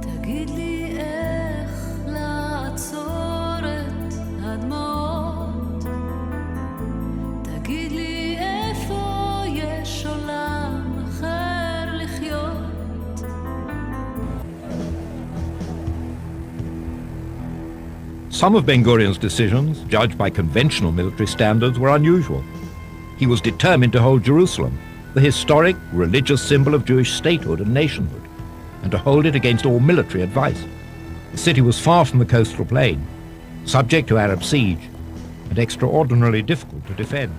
תגיד לי איך לעצור את הדמעות, תגיד לי איפה יש עולם אחר לחיות. Some of Ben-Gurion's decisions, judged by conventional military standards, were unusual. He was determined to hold Jerusalem, the historic religious symbol of Jewish statehood and nationhood, and to hold it against all military advice. The city was far from the coastal plain, subject to Arab siege, and extraordinarily difficult to defend.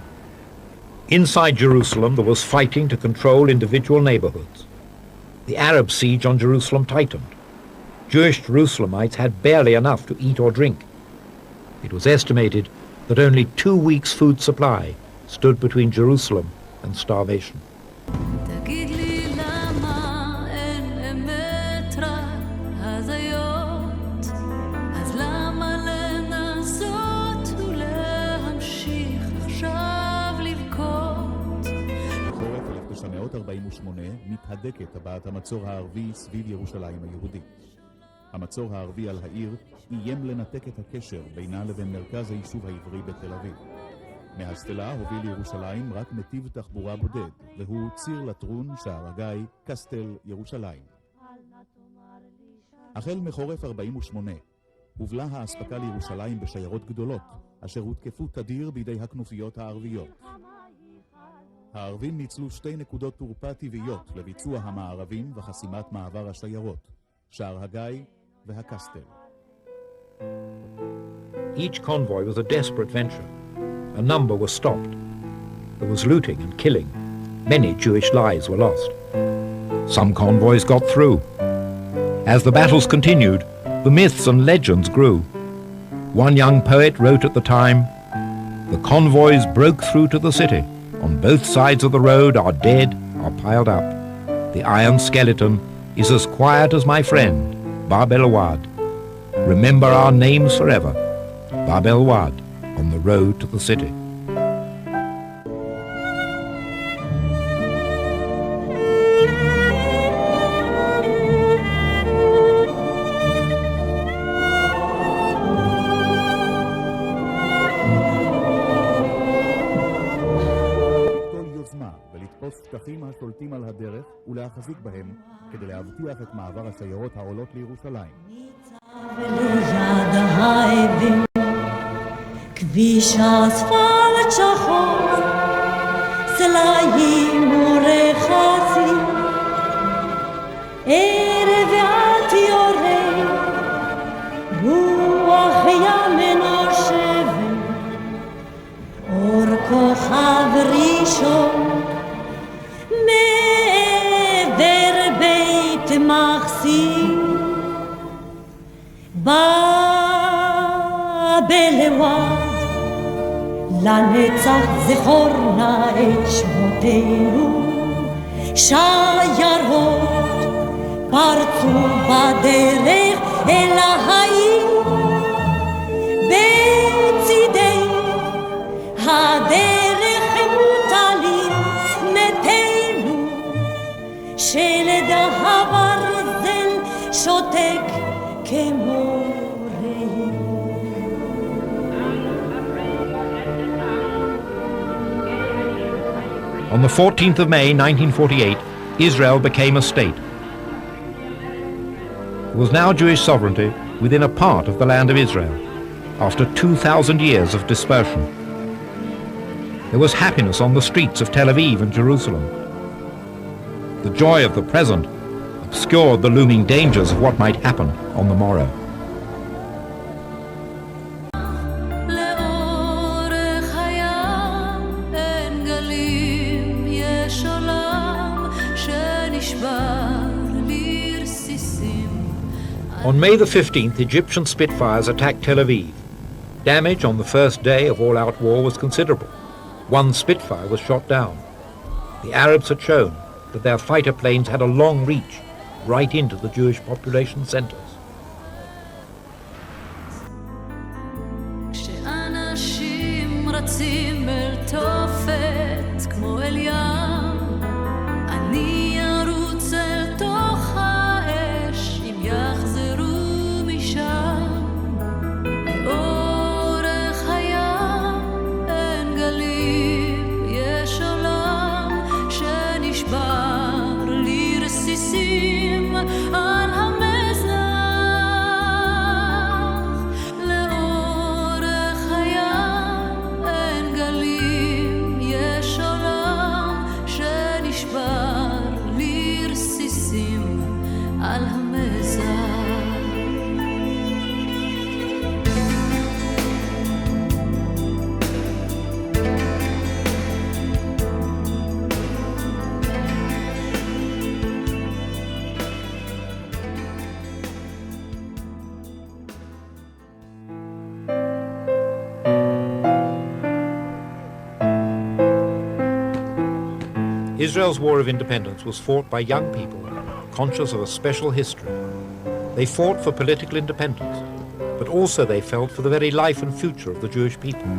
Inside Jerusalem there was fighting to control individual neighborhoods. The Arab siege on Jerusalem tightened. Jewish Jerusalemites had barely enough to eat or drink. It was estimated that only 2 weeks' food supply stood between Jerusalem and starvation. תגיד לי למה אין אמת רק הזיות, אז למה לנסות ולהמשיך עכשיו לבכות? בחורף 1948 מתהדקת טבעת המצור הערבי סביב ירושלים היהודית. המצור הערבי על העיר איים לנתק את הקשר בינה לבין מרכז היישוב העברי בתל אביב. מהסטלה הוביל לירושלים רק נתיב תחבורה בודד, והוא ציר לטרון שער הגיא, קסטל, ירושלים. החל מחורף 48 הובלה האספקה לירושלים בשיירות גדולות, אשר הותקפו תדיר בידי הכנופיות הערביות. הערבים ניצלו 2 נקודות תורפה טבעיות לביצוע המערבים וחסימת מעבר השיירות, שער הגיא והקסטל. Each convoy was a desperate venture. A number were stopped. There was looting and killing. Many Jewish lives were lost. Some convoys got through. As the battles continued, the myths and legends grew. One young poet wrote at the time, "The convoys broke through to the city. On both sides of the road our dead are piled up. The iron skeleton is as quiet as my friend, Bab el-Wad. Remember our names forever, Bab el-Wad, on the road to the city." ולתפוס שטחים השולטים על הדרך ולהחזיק בהם כדי להבטיח את מעבר השיירות העולות לירושלים. וליד האבן כביש אספלט שחור, סלעים ורחצים, ערב ואת יורד, רוח ים נושבת, אור כוכב ראשון מעבר בית מחסים. בא בלוואד לנצח זכור נא את שמותינו, שיירות פרצו בדרך אל העיר, בצידי הדרך הם טלים מתינו, שלד הברזל שותק כמו On the 14th of May 1948, Israel became a state. There was now Jewish sovereignty within a part of the land of Israel, after 2,000 years of dispersion. There was happiness on the streets of Tel Aviv and Jerusalem. The joy of the present obscured the looming dangers of what might happen on the morrow. On May the 15th, Egyptian Spitfires attacked Tel Aviv. Damage on the first day of all-out war was considerable. One Spitfire was shot down. The Arabs had shown that their fighter planes had a long reach right into the Jewish population centers. כשאנשים רצים אל תופת כמו אל ים, אני ארוץ אל תוך האש אם יחזרו משם. לאורך הים אין גלים, יש עולם שנשבר לי רסיסים על המזח. לאורך הים אין גלים, יש עולם שנשבר לי רסיסים על המזח. Israel's War of Independence was fought by young people conscious of a special history. They fought for political independence, but also they felt for the very life and future of the Jewish people.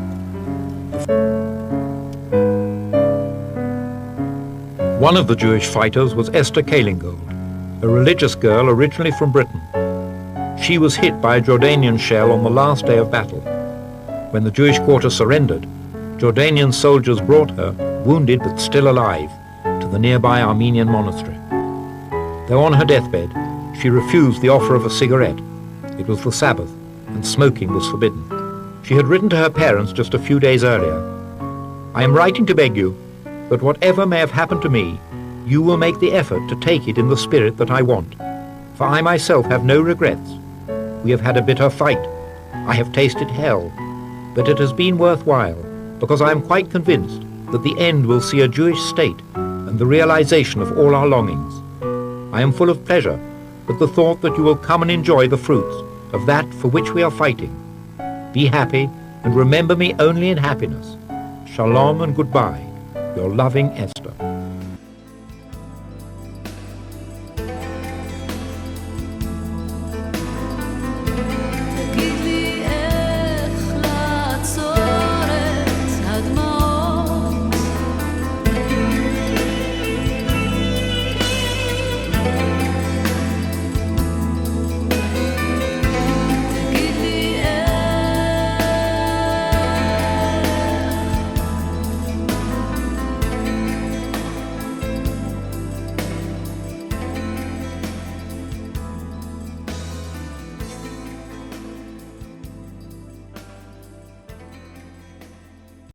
One of the Jewish fighters was Esther Kalingold, a religious girl originally from Britain. She was hit by a Jordanian shell on the last day of battle. When the Jewish quarter surrendered, Jordanian soldiers brought her, wounded but still alive, to the nearby Armenian monastery. Though on her deathbed, she refused the offer of a cigarette. It was the Sabbath, and smoking was forbidden. She had written to her parents just a few days earlier, "I am writing to beg you that whatever may have happened to me, you will make the effort to take it in the spirit that I want. For I myself have no regrets. We have had a bitter fight. I have tasted hell. But it has been worthwhile, because I am quite convinced that the end will see a Jewish state and the realization of all our longings. I am full of pleasure at the thought that you will come and enjoy the fruits of that for which we are fighting. Be happy and remember me only in happiness. Shalom and goodbye. Your loving Esther."